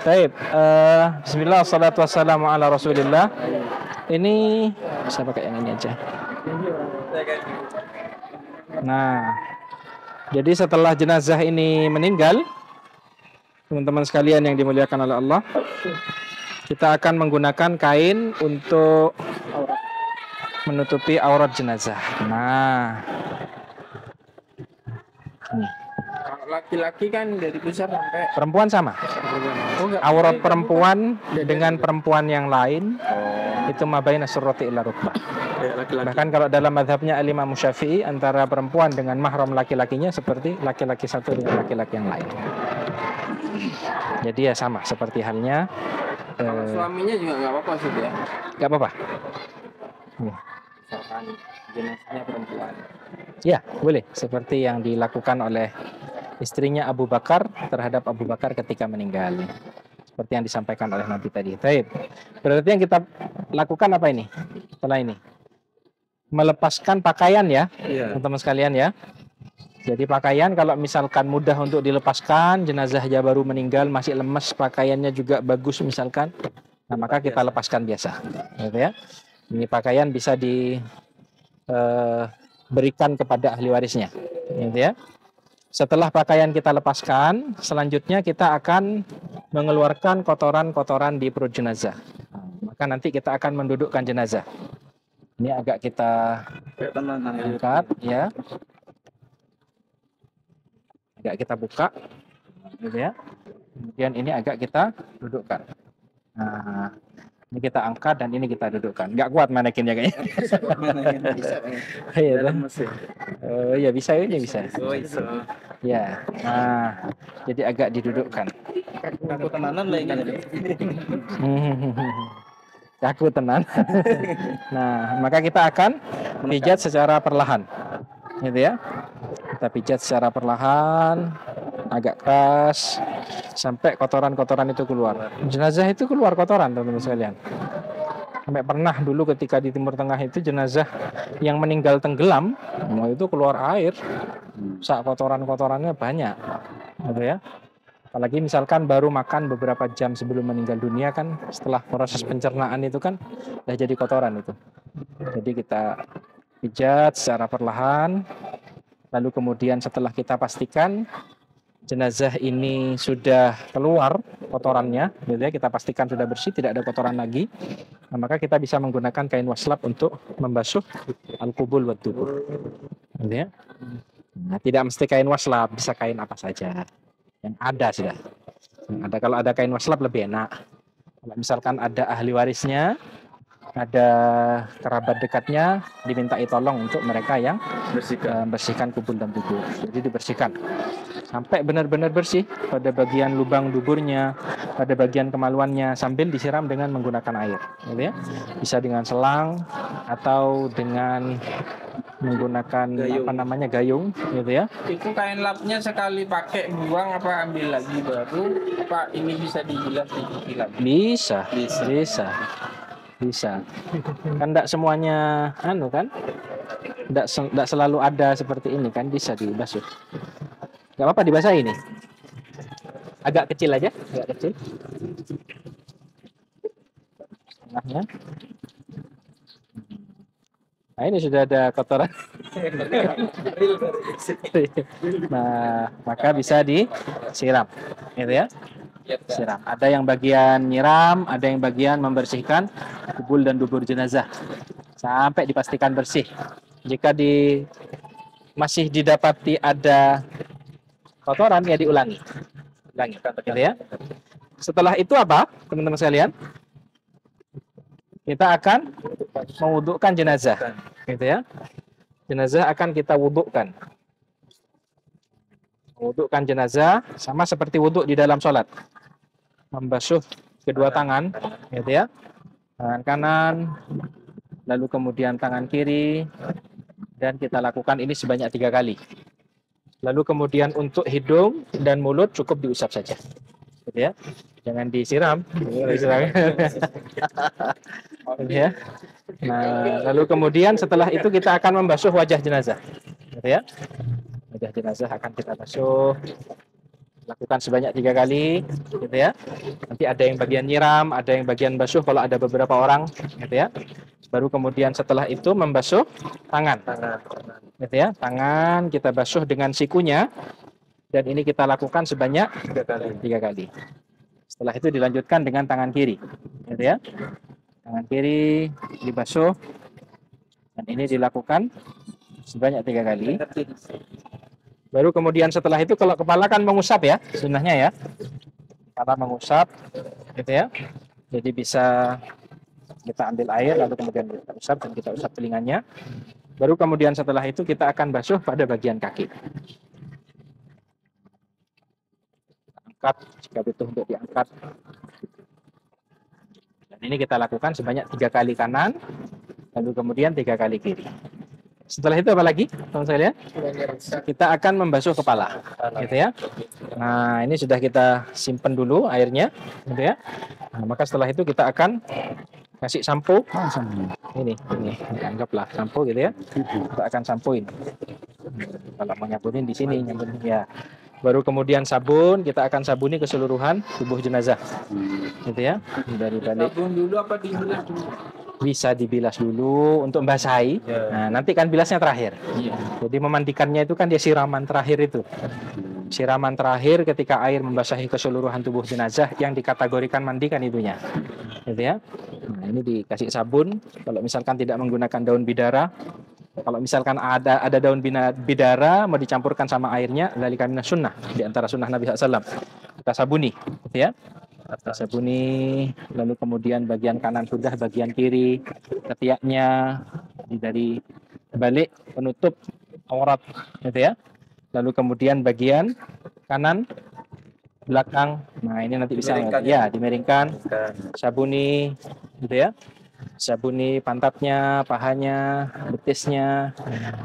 Baik, bismillah, wassalatu wassalamu ala rasulillah. Ini saya pakai yang ini aja. Nah, jadi setelah jenazah ini meninggal, teman-teman sekalian yang dimuliakan oleh Allah, kita akan menggunakan kain untuk menutupi aurat jenazah. Nah, laki-laki kan dari pusar sampai perempuan sama. Aurat perempuan dengan perempuan yang lain itu mabaina surrati ila rukbah. Bahkan kalau dalam mazhabnya Al-Imam Syafi'i, antara perempuan dengan mahram laki-lakinya seperti laki-laki satu dengan laki-laki yang lain. Jadi ya sama seperti halnya suaminya juga nggak apa-apa sih ya. Nggak apa-apa. Misalkan jenazahnya perempuan. Ya, boleh. Seperti yang dilakukan oleh istrinya Abu Bakar terhadap Abu Bakar ketika meninggal. Seperti yang disampaikan oleh Nabi tadi. Baik. Berarti yang kita lakukan apa ini? Setelah ini. Melepaskan pakaian ya, teman-teman sekalian ya. Jadi pakaian kalau misalkan mudah untuk dilepaskan, jenazahnya baru meninggal, masih lemes, pakaiannya juga bagus misalkan, nah maka kita lepaskan biasa. Gitu ya. Ini pakaian bisa diberikan kepada ahli warisnya. Gitu ya. Setelah pakaian kita lepaskan, selanjutnya kita akan mengeluarkan kotoran-kotoran di perut jenazah. Maka nanti kita akan mendudukkan jenazah. Ini agak kita angkat, ya. Agak kita buka, gitu ya. Kemudian ini agak kita dudukkan. Nah, ini kita angkat dan ini kita dudukkan. Nggak kuat manekinnya kayaknya. Bisa. Iya, ya bisa ini bisa. Ya, nah, jadi agak didudukkan. Aku tenanan lagi kan. Kaku tenan. Nah, maka kita akan pijat secara perlahan, gitu ya. Kita pijat secara perlahan, agak keras, sampai kotoran-kotoran itu keluar. Jenazah itu keluar kotoran, teman-teman sekalian. Sampai pernah dulu ketika di Timur Tengah itu jenazah yang meninggal tenggelam, itu keluar air, sak kotoran-kotorannya banyak, gitu ya. Apalagi misalkan baru makan beberapa jam sebelum meninggal dunia kan, setelah proses pencernaan itu kan udah jadi kotoran itu. Jadi kita pijat secara perlahan, lalu kemudian setelah kita pastikan jenazah ini sudah keluar kotorannya, gitu ya, kita pastikan sudah bersih, tidak ada kotoran lagi, nah, maka kita bisa menggunakan kain waslab untuk membasuh al-qubul wa dubur, gitu ya. Nah, tidak mesti kain waslab, bisa kain apa saja yang ada sudah. Ada, kalau ada kain waslab lebih enak. Kalau misalkan ada ahli warisnya, ada kerabat dekatnya, dimintai tolong untuk mereka yang bersihkan kubur dan dubur. Jadi dibersihkan sampai benar-benar bersih pada bagian lubang duburnya, pada bagian kemaluannya, sambil disiram dengan menggunakan air, gitu ya. Bisa dengan selang atau dengan menggunakan gayung, gitu ya. Itu kain lapnya sekali pakai buang apa ambil lagi baru? Apa ini bisa dibilas lagi? Bisa. Kan tidak semuanya kan? Tidak selalu ada seperti ini kan, bisa dibasuh. Gak apa-apa dibasahi ini. Agak kecil aja, agak kecil. Tengahnya. Nah, ini sudah ada kotoran. Nah, maka bisa disiram, gitu ya. Siram. Ada yang bagian nyiram, ada yang bagian membersihkan kubul dan dubur jenazah sampai dipastikan bersih. Jika masih didapati ada kotoran, ya diulangi, gitu ya. Setelah itu apa, teman-teman sekalian? Kita akan mewudukkan jenazah, gitu ya. Jenazah akan kita wudukkan. Wudukkan jenazah sama seperti wuduk di dalam sholat. Membasuh kedua tangan, gitu ya. Tangan kanan, lalu kemudian tangan kiri, dan kita lakukan ini sebanyak 3 kali. Lalu kemudian untuk hidung dan mulut cukup diusap saja, gitu ya. Jangan disiram. Ya. Nah, lalu kemudian setelah itu kita akan membasuh wajah jenazah, gitu ya. Wajah jenazah akan kita basuh Lakukan sebanyak 3 kali, gitu ya. Nanti ada yang bagian nyiram, ada yang bagian basuh kalau ada beberapa orang, gitu ya. Baru kemudian setelah itu membasuh tangan, gitu ya. Tangan kita basuh dengan sikunya, dan ini kita lakukan sebanyak 3 kali. Setelah itu dilanjutkan dengan tangan kiri, gitu ya. Tangan kiri dibasuh, dan ini dilakukan sebanyak 3 kali. Baru kemudian setelah itu kalau kepala kan mengusap ya, sunnahnya ya. Kepala mengusap, gitu ya. Jadi bisa kita ambil air lalu kemudian kita usap dan kita usap telinganya. Baru kemudian setelah itu kita akan basuh pada bagian kaki. Angkat jika butuh untuk diangkat. Dan ini kita lakukan sebanyak 3 kali kanan, lalu kemudian 3 kali kiri. Setelah itu apa lagi, teman sekalian? Kita akan membasuh kepala, gitu ya. Nah, ini sudah kita simpan dulu airnya, gitu ya. Nah, maka setelah itu kita akan kasih sampo. Ini, anggaplah sampo, gitu ya. Kita akan sampoin. Kalau mau nyabunin di sini, nyabunin ya. Baru kemudian sabun, kita akan sabuni keseluruhan tubuh jenazah, gitu ya. Dari balik. Sabun dulu apa dibilas dulu? Bisa dibilas dulu untuk membasahi. Nah, nanti kan bilasnya terakhir. Jadi memandikannya itu kan dia siraman terakhir itu. Siraman terakhir ketika air membasahi keseluruhan tubuh jenazah yang dikategorikan mandikan itunya. Gitu ya. Nah, ini dikasih sabun. Kalau misalkan tidak menggunakan daun bidara, kalau misalkan ada daun bidara mau dicampurkan sama airnya, dzalika minas sunnah, di antara sunnah Nabi SAW. Kita sabuni, gitu ya. Kita sabuni, lalu kemudian bagian kanan sudah, bagian kiri, ketiaknya, dari balik penutup aurat, gitu ya. Lalu kemudian bagian kanan, belakang, nah ini nanti bisa ya dimiringkan, sabuni, gitu ya. Sabuni pantatnya, pahanya, betisnya,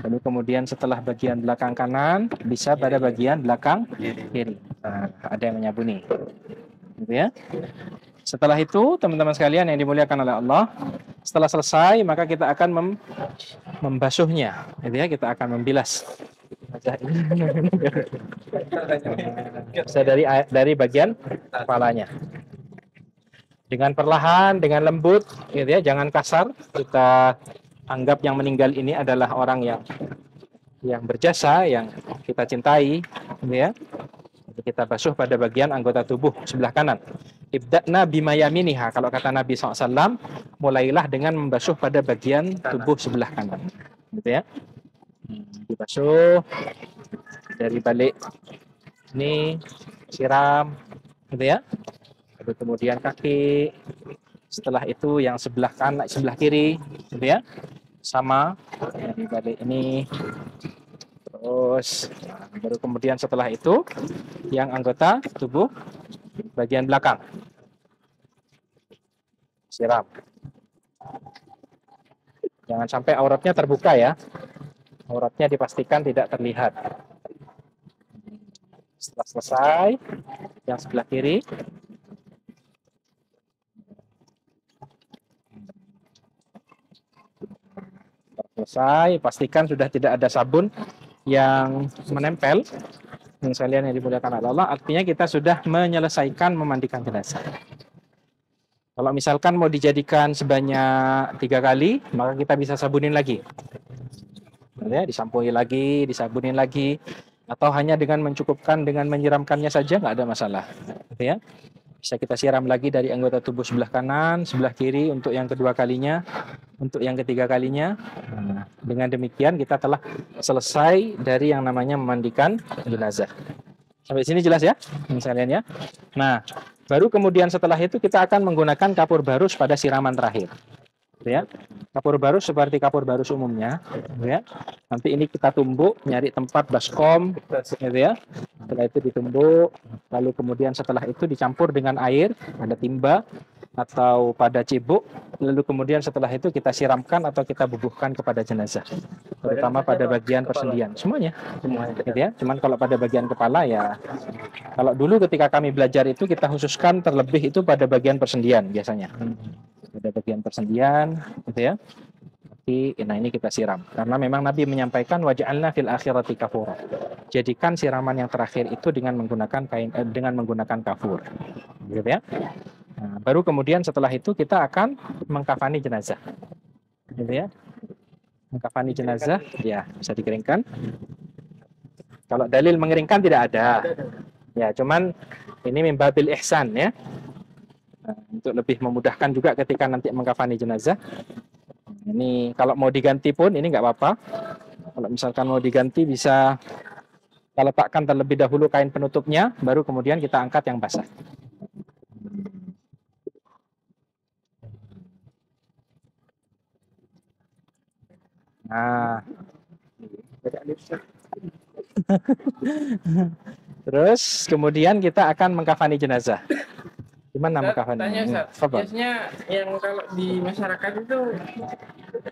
lalu kemudian setelah bagian belakang kanan, bisa pada bagian belakang kiri. Nah, ada yang menyabuni. Gitu ya. Setelah itu teman-teman sekalian yang dimuliakan oleh Allah, setelah selesai maka kita akan membasuhnya, gitu ya. Kita akan membilas dari bagian kepalanya dengan perlahan, dengan lembut, gitu ya. Jangan kasar. Kita anggap yang meninggal ini adalah orang yang berjasa, yang kita cintai, gitu ya. Kita basuh pada bagian anggota tubuh sebelah kanan. Ibda'na bima yaminiha, kalau kata Nabi SAW, mulailah dengan membasuh pada bagian tubuh sebelah kanan, gitu ya. Dibasuh dari balik ini, siram, gitu ya. Lalu kemudian kaki, setelah itu yang sebelah kanan, sebelah kiri, gitu ya. Sama dari balik ini. Terus baru kemudian setelah itu yang anggota tubuh bagian belakang siram. Jangan sampai auratnya terbuka ya. Auratnya dipastikan tidak terlihat. Setelah selesai yang sebelah kiri, selesai, pastikan sudah tidak ada sabun yang menempel. Yang sekalian yang dimuliakan oleh Allah, artinya kita sudah menyelesaikan memandikan jenazah. Kalau misalkan mau dijadikan sebanyak 3 kali, maka kita bisa sabunin lagi. Ya, disampui lagi, disabunin lagi, atau hanya dengan mencukupkan dengan menyiramkannya saja nggak ada masalah. Ya. Bisa kita siram lagi dari anggota tubuh sebelah kanan, sebelah kiri untuk yang kedua kalinya, untuk yang ketiga kalinya. Nah, dengan demikian kita telah selesai dari yang namanya memandikan jenazah. Sampai sini jelas ya, sekalian ya. Nah, baru kemudian setelah itu kita akan menggunakan kapur barus pada siraman terakhir. Ya. Kapur barus seperti kapur barus umumnya, ya. Nanti ini kita tumbuk, nyari tempat baskom, gitu ya. Setelah itu ditumbuk, lalu kemudian setelah itu dicampur dengan air, ada timba atau pada cibuk, lalu kemudian setelah itu kita siramkan atau kita bubuhkan kepada jenazah, terutama pada bagian persendian, semuanya, gitu ya. Cuman kalau pada bagian kepala ya, kalau dulu ketika kami belajar itu kita khususkan terlebih itu pada bagian persendian biasanya. Pada bagian persendian, gitu ya. Nah ini kita siram karena memang Nabi menyampaikan waj'alna fil akhirati kafura. Jadikan siraman yang terakhir itu dengan menggunakan dengan menggunakan kafur. Gitu ya. Nah, baru kemudian setelah itu kita akan mengkafani jenazah. Gitu ya. Mengkafani jenazah ya bisa dikeringkan. Kalau dalil mengeringkan tidak ada. Ya, cuman ini mimbabil ihsan ya. Nah, untuk lebih memudahkan juga ketika nanti mengkafani jenazah. Ini kalau mau diganti pun ini nggak apa-apa. Kalau misalkan mau diganti bisa kita letakkan terlebih dahulu kain penutupnya, baru kemudian kita angkat yang basah. Nah, terus kemudian kita akan mengkafani jenazah. Gimana mengkafani? Tanya Ustaz, biasanya yang kalau di masyarakat itu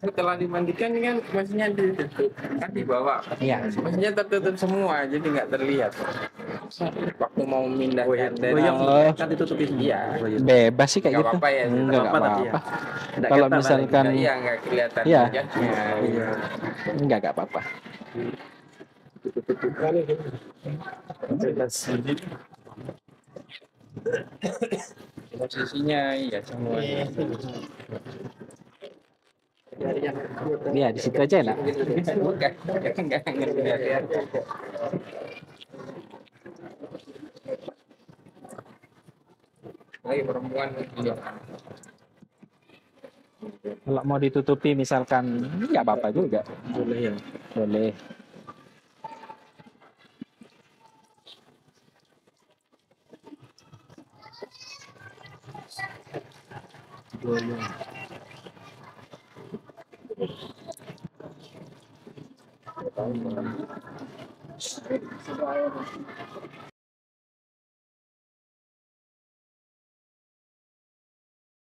setelah dimandikan kan maksudnya ditutup kan di bawah. Iya. Maksudnya tertutup semua jadi nggak terlihat. Waktu mau memindahkan kan ditutupi. Iya. Bebas sih kayak Nggak gitu. apa-apa ya, Enggak apa-apa tapi apa-apa. Nggak Kalau ketat, misalkan Iya nggak kelihatan Iya. jejaknya. Iya. enggak apa-apa. Posisinya iya semua. Iya, di situ aja lah. Enggak ngelihat. Lagi perempuan iya. Kalau mau ditutupi misalkan nggak apa-apa juga. Boleh ya. Boleh.